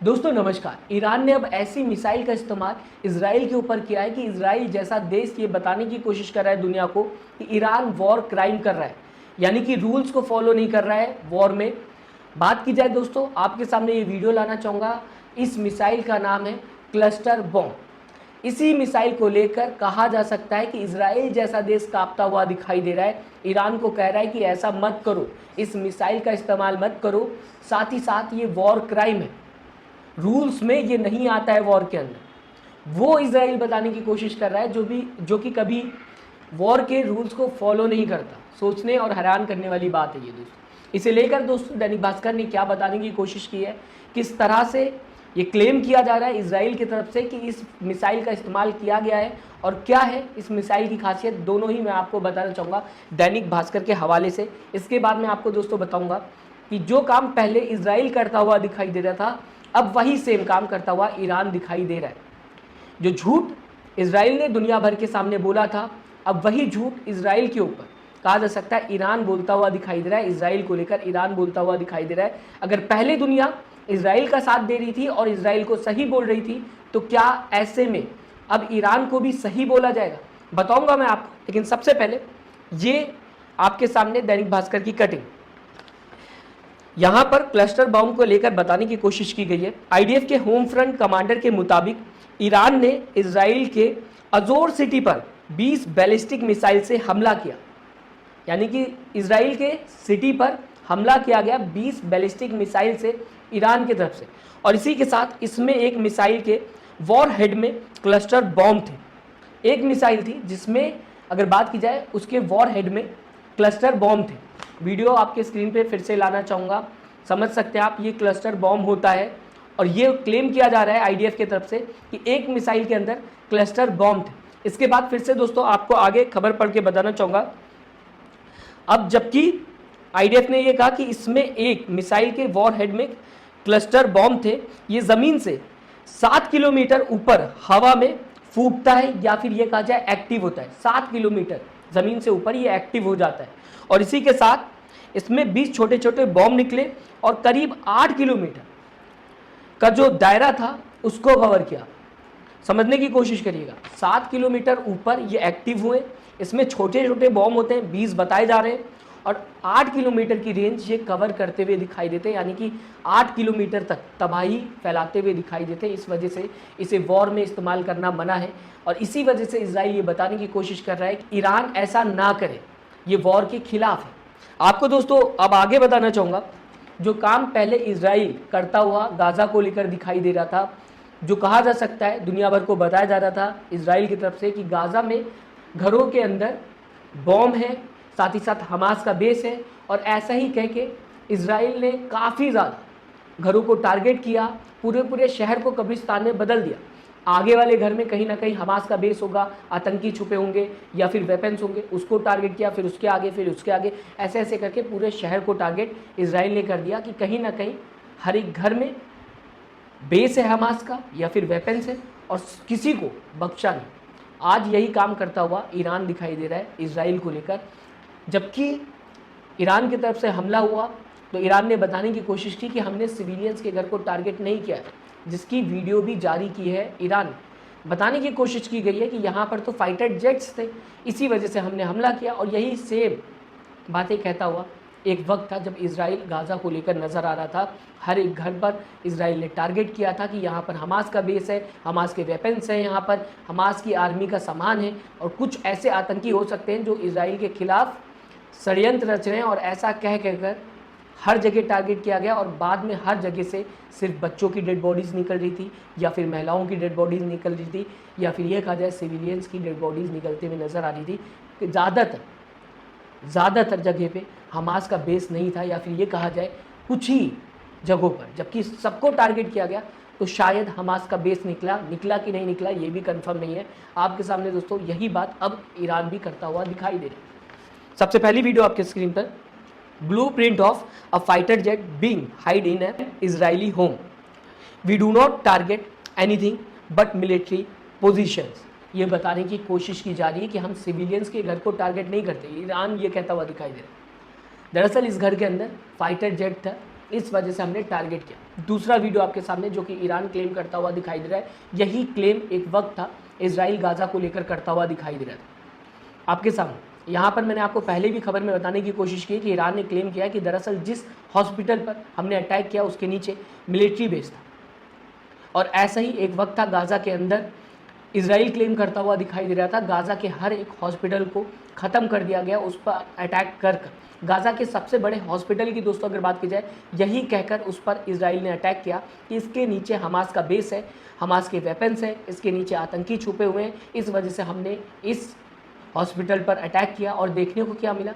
दोस्तों नमस्कार। ईरान ने अब ऐसी मिसाइल का इस्तेमाल इजराइल के ऊपर किया है कि इजराइल जैसा देश ये बताने की कोशिश कर रहा है दुनिया को कि ईरान वॉर क्राइम कर रहा है, यानी कि रूल्स को फॉलो नहीं कर रहा है वॉर में। बात की जाए दोस्तों, आपके सामने ये वीडियो लाना चाहूँगा। इस मिसाइल का नाम है क्लस्टर बॉम्ब। इसी मिसाइल को लेकर कहा जा सकता है कि इजराइल जैसा देश कांपता हुआ दिखाई दे रहा है। ईरान को कह रहा है कि ऐसा मत करो, इस मिसाइल का इस्तेमाल मत करो, साथ ही साथ ये वॉर क्राइम है, रूल्स में ये नहीं आता है वॉर के अंदर। वो इजराइल बताने की कोशिश कर रहा है जो कि कभी वॉर के रूल्स को फॉलो नहीं करता। सोचने और हैरान करने वाली बात है ये दोस्तों। इसे लेकर दोस्तों दैनिक भास्कर ने क्या बताने की कोशिश की है, किस तरह से ये क्लेम किया जा रहा है इजराइल की तरफ से कि इस मिसाइल का इस्तेमाल किया गया है और क्या है इस मिसाइल की खासियत, दोनों ही मैं आपको बताना चाहूँगा दैनिक भास्कर के हवाले से। इसके बाद मैं आपको दोस्तों बताऊँगा कि जो काम पहले इजराइल करता हुआ दिखाई दे रहा था, अब वही सेम काम करता हुआ ईरान दिखाई दे रहा है। जो झूठ इजराइल ने दुनिया भर के सामने बोला था, अब वही झूठ इजराइल के ऊपर कहा जा सकता है ईरान बोलता हुआ दिखाई दे रहा है। इजराइल को लेकर ईरान बोलता हुआ दिखाई दे रहा है। अगर पहले दुनिया इजराइल का साथ दे रही थी और इजराइल को सही बोल रही थी, तो क्या ऐसे में अब ईरान को भी सही बोला जाएगा, बताऊंगा मैं आपको। लेकिन सबसे पहले ये आपके सामने दैनिक भास्कर की कटिंग, यहां पर क्लस्टर बॉम्ब को लेकर बताने की कोशिश की गई है। आईडीएफ के होम फ्रंट कमांडर के मुताबिक ईरान ने इजराइल के अजोर सिटी पर 20 बैलिस्टिक मिसाइल से हमला किया, यानी कि इजराइल के सिटी पर हमला किया गया 20 बैलिस्टिक मिसाइल से ईरान की तरफ से। और इसी के साथ इसमें एक मिसाइल के वॉर हेड में क्लस्टर बॉम्ब थे। एक मिसाइल थी जिसमें अगर बात की जाए उसके वॉर हेड में क्लस्टर बॉम्ब थे। वीडियो आपके स्क्रीन पे फिर से लाना चाहूँगा, समझ सकते हैं आप ये क्लस्टर बॉम्ब होता है। और ये क्लेम किया जा रहा है आईडीएफ की तरफ से कि एक मिसाइल के अंदर क्लस्टर बॉम्ब थे। इसके बाद फिर से दोस्तों आपको आगे खबर पढ़ के बताना चाहूँगा। अब जबकि आईडीएफ ने ये कहा कि इसमें एक मिसाइल के वॉर हेड में क्लस्टर बॉम्ब थे, ये ज़मीन से 7 किलोमीटर ऊपर हवा में फूटता है, या फिर ये कहा जाए एक्टिव होता है। 7 किलोमीटर ज़मीन से ऊपर ये एक्टिव हो जाता है। और इसी के साथ इसमें 20 छोटे छोटे बॉम्ब निकले और करीब 8 किलोमीटर का जो दायरा था उसको कवर किया। समझने की कोशिश करिएगा, 7 किलोमीटर ऊपर ये एक्टिव हुए। इसमें छोटे छोटे बॉम्ब होते हैं, 20 बताए जा रहे हैं, और 8 किलोमीटर की रेंज ये कवर करते हुए दिखाई देते हैं, यानी कि 8 किलोमीटर तक तबाही फैलाते हुए दिखाई देते हैं। इस वजह से इसे वॉर में इस्तेमाल करना मना है। और इसी वजह से इजराइल ये बताने की कोशिश कर रहा है कि ईरान ऐसा ना करे, ये वॉर के खिलाफ है। आपको दोस्तों अब आगे बताना चाहूँगा, जो काम पहले इजराइल करता हुआ गाज़ा को लेकर दिखाई दे रहा था, जो कहा जा सकता है दुनिया भर को बताया जा रहा था इजराइल की तरफ से कि गाज़ा में घरों के अंदर बॉम्ब है, साथ ही साथ हमास का बेस है, और ऐसा ही कह के इजराइल ने काफ़ी ज़्यादा घरों को टारगेट किया, पूरे शहर को कब्रिस्तान में बदल दिया। आगे वाले घर में कहीं ना कहीं हमास का बेस होगा, आतंकी छुपे होंगे या फिर वेपन्स होंगे, उसको टारगेट किया, फिर उसके आगे, फिर उसके आगे, ऐसे ऐसे करके पूरे शहर को टारगेट इजराइल ने कर दिया कि कहीं ना कहीं हर एक घर में बेस है हमास का या फिर वेपन्स है, और किसी को बख्शा नहीं। आज यही काम करता हुआ ईरान दिखाई दे रहा है इजराइल को लेकर। जबकि ईरान की तरफ से हमला हुआ तो ईरान ने बताने की कोशिश की कि हमने सिविलियंस के घर को टारगेट नहीं किया है, जिसकी वीडियो भी जारी की है ईरान। बताने की कोशिश की गई है कि यहाँ पर तो फाइटर जेट्स थे, इसी वजह से हमने हमला किया। और यही सेम बातें कहता हुआ एक वक्त था जब इजराइल गाज़ा को लेकर नज़र आ रहा था। हर एक घर पर इजराइल ने टारगेट किया था कि यहाँ पर हमास का बेस है, हमास के वेपन्स हैं, यहाँ पर हमास की आर्मी का सामान है, और कुछ ऐसे आतंकी हो सकते हैं जो इजराइल के खिलाफ षड्यंत्र रच रहे हैं। और ऐसा कह कहकर हर जगह टारगेट किया गया, और बाद में हर जगह से सिर्फ बच्चों की डेड बॉडीज़ निकल रही थी, या फिर महिलाओं की डेड बॉडीज़ निकल रही थी, या फिर ये कहा जाए सिविलियंस की डेड बॉडीज़ निकलते हुए नज़र आ रही थी। कि ज़्यादातर जगह पे हमास का बेस नहीं था, या फिर ये कहा जाए कुछ ही जगहों पर, जबकि सबको टारगेट किया गया। तो शायद हमास का बेस निकला कि नहीं निकला ये भी कंफर्म नहीं है। आपके सामने दोस्तों यही बात अब ईरान भी करता हुआ दिखाई दे रहा है। सबसे पहली वीडियो आपके स्क्रीन पर, blueprint of a fighter jet being hide in an Israeli home, we do not target anything but military positions. ये बताने की कोशिश की जा रही है कि हम सिविलियंस के घर को टारगेट नहीं करते। ईरान ये कहता हुआ दिखाई दे रहा है। दरअसल इस घर के अंदर फाइटर जेट था, इस वजह से हमने टारगेट किया। दूसरा वीडियो आपके सामने जो कि ईरान क्लेम करता हुआ दिखाई दे रहा है, यही क्लेम एक वक्त था इजराइल गाज़ा को लेकर करता हुआ दिखाई दे रहा था आपके सामने। यहाँ पर मैंने आपको पहले भी खबर में बताने की कोशिश की कि ईरान ने क्लेम किया कि दरअसल जिस हॉस्पिटल पर हमने अटैक किया उसके नीचे मिलिट्री बेस था, और ऐसा ही एक वक्त था गाज़ा के अंदर इजराइल क्लेम करता हुआ दिखाई दे रहा था गाज़ा के हर एक हॉस्पिटल को ख़त्म कर दिया गया, उस पर अटैक कर गाज़ा के सबसे बड़े हॉस्पिटल की दोस्तों अगर बात की जाए, यही कहकर उस पर इजराइल ने अटैक किया कि इसके नीचे हमास का बेस है, हमास के वेपन्स हैं, इसके नीचे आतंकी छुपे हुए हैं, इस वजह से हमने इस हॉस्पिटल पर अटैक किया। और देखने को क्या मिला,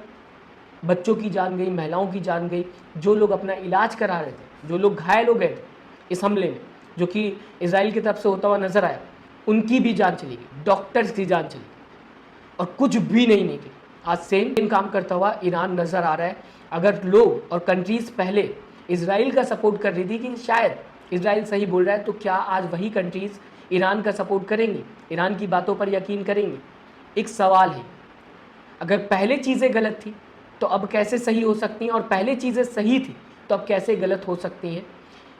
बच्चों की जान गई, महिलाओं की जान गई, जो लोग अपना इलाज करा रहे थे, जो लोग घायल हो गए थे इस हमले में, जो कि इजराइल की तरफ से होता हुआ नजर आया, उनकी भी जान चली गई, डॉक्टर्स की जान चली गई, और कुछ भी नहीं निकली। आज सेम काम करता हुआ ईरान नज़र आ रहा है। अगर लोग और कंट्रीज़ पहले इजराइल का सपोर्ट कर रही थी कि शायद इजराइल सही बोल रहा है, तो क्या आज वही कंट्रीज़ ईरान का सपोर्ट करेंगी, ईरान की बातों पर यकीन करेंगी? एक सवाल है, अगर पहले चीज़ें गलत थी तो अब कैसे सही हो सकती हैं, और पहले चीज़ें सही थी तो अब कैसे गलत हो सकती हैं?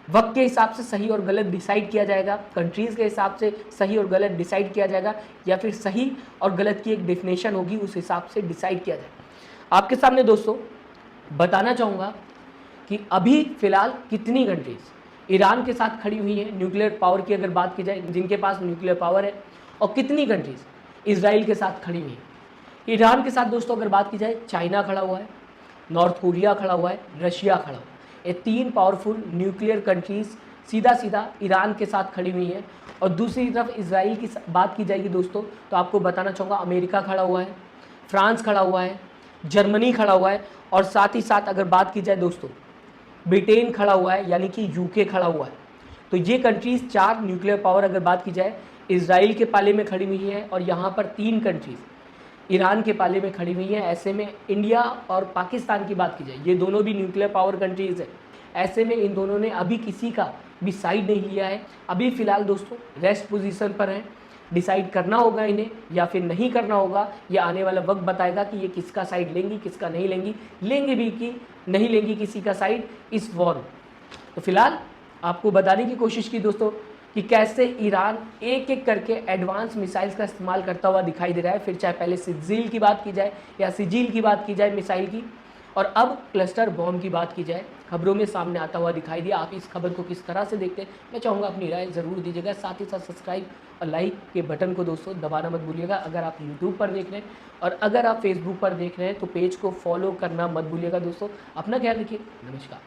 वक्त के हिसाब से सही और गलत डिसाइड किया जाएगा, कंट्रीज़ के हिसाब से सही और गलत डिसाइड किया जाएगा, या फिर सही और गलत की एक डेफिनेशन होगी, उस हिसाब से डिसाइड किया जाएगा। आपके सामने दोस्तों बताना चाहूँगा कि अभी फ़िलहाल कितनी कंट्रीज़ ईरान के साथ खड़ी हुई हैं न्यूक्लियर पावर की अगर बात की जाए, जिनके पास न्यूक्लियर पावर है, और कितनी कंट्रीज़ इजराइल के साथ खड़ी हुई हैं। ईरान के साथ दोस्तों अगर बात की जाए, चाइना खड़ा हुआ है, नॉर्थ कोरिया खड़ा हुआ है, रशिया खड़ा हुआ है। ये तीन पावरफुल न्यूक्लियर कंट्रीज़ सीधा सीधा ईरान के साथ खड़ी हुई हैं। और दूसरी तरफ इजराइल की बात की जाएगी दोस्तों, तो आपको बताना चाहूँगा अमेरिका खड़ा हुआ है, फ्रांस खड़ा हुआ है, जर्मनी खड़ा हुआ है, और साथ ही साथ अगर बात की जाए दोस्तों ब्रिटेन खड़ा हुआ है, यानी कि यूके खड़ा हुआ है। तो ये कंट्रीज़ चार न्यूक्लियर पावर अगर बात की जाए इजराइल के पाले में खड़ी हुई है, और यहाँ पर तीन कंट्रीज़ ईरान के पाले में खड़ी हुई है। ऐसे में इंडिया और पाकिस्तान की बात की जाए, ये दोनों भी न्यूक्लियर पावर कंट्रीज़ है। ऐसे में इन दोनों ने अभी किसी का भी साइड नहीं लिया है, अभी फ़िलहाल दोस्तों रेस्ट पोजीशन पर हैं। डिसाइड करना होगा इन्हें या फिर नहीं करना होगा, ये आने वाला वक्त बताएगा कि ये किसका साइड लेंगी, किसका नहीं लेंगी, लेंगे भी कि नहीं लेंगी किसी का साइड इस वॉर में। तो फिलहाल आपको बताने की कोशिश की दोस्तों कि कैसे ईरान एक एक करके एडवांस मिसाइल्स का इस्तेमाल करता हुआ दिखाई दे रहा है, फिर चाहे पहले सिजील की बात की जाए या सिजील की बात की जाए मिसाइल की, और अब क्लस्टर बॉम्ब की बात की जाए, खबरों में सामने आता हुआ दिखाई दिया। आप इस खबर को किस तरह से देखते हैं, मैं चाहूँगा अपनी राय ज़रूर दीजिएगा। साथ ही साथ सब्सक्राइब और लाइक के बटन को दोस्तों दबाना मत भूलिएगा अगर आप यूट्यूब पर देख रहे हैं, और अगर आप फेसबुक पर देख रहे हैं तो पेज को फॉलो करना मत भूलिएगा दोस्तों। अपना ख्याल रखिए, नमस्कार।